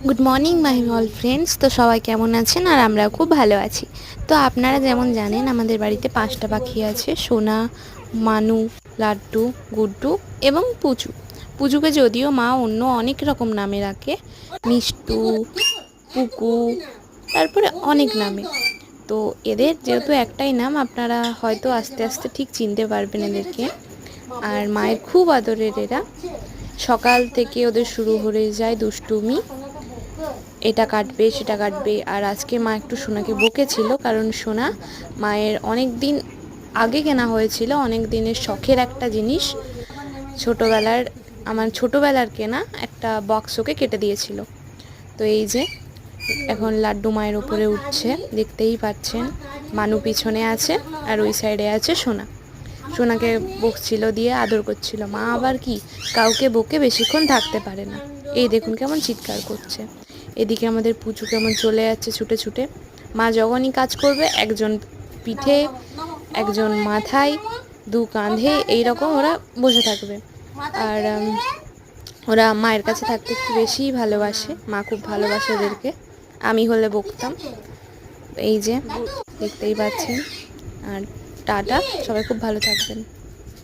Good morning my all friends. তো সবাই কেমন আছেন? আর আমরা খুব ভালো আছি। তো আপনারা যেমন জানেন আমাদের বাড়িতে 5টা পাখি আছে, সোনা, মানু, লাড্ডু, গুড্ডু এবং পুচু। পুচুকে যদিও মা অন্য অনেক রকম নামে রাখে, মিষ্টু, পুকু, তারপরে অনেক নামে। তো এদের যেহেতু একটাই নাম, আপনারা হয়তো আস্তে আস্তে ঠিক চিনতে পারবেন এদেরকে। আর মায়ের খুব আদরের এরা। সকাল থেকে ওদের শুরু হয়ে যায় দুষ্টুমি, এটা কাটবে সেটা কাটবে। আর আজকে মা একটু সোনাকে বকেছিল, কারণ সোনা মায়ের অনেক দিন আগে কেনা হয়েছিল, অনেক দিনের শখের একটা জিনিস। আমার ছোটোবেলার কেনা একটা বক্স ওকে কেটে দিয়েছিল। তো এই যে এখন লাড্ডু মায়ের ওপরে উঠছে, দেখতেই পাচ্ছেন। মানু পিছনে আছে আর ওই সাইডে আছে সোনা। সোনাকে বকছিল, দিয়ে আদর করছিল। মা আবার কি কাউকে বকে বেশিক্ষণ থাকতে পারে না, এই দেখুন কেমন চিৎকার করছে। এদিকে আমাদের পুচু কেমন চলে যাচ্ছে ছুটে ছুটে। মা যখনই কাজ করবে, একজন পিঠে, একজন মাথায়, দু কাঁধে, এইরকম ওরা বসে থাকবে। আর ওরা মায়ের কাছে থাকতে একটু বেশিই ভালোবাসে, মা খুব ভালোবাসে ওদেরকে। আমি হলে বকতাম। এই যে দেখতেই পাচ্ছেন। আর টাটা, সবাই খুব ভালো থাকবেন।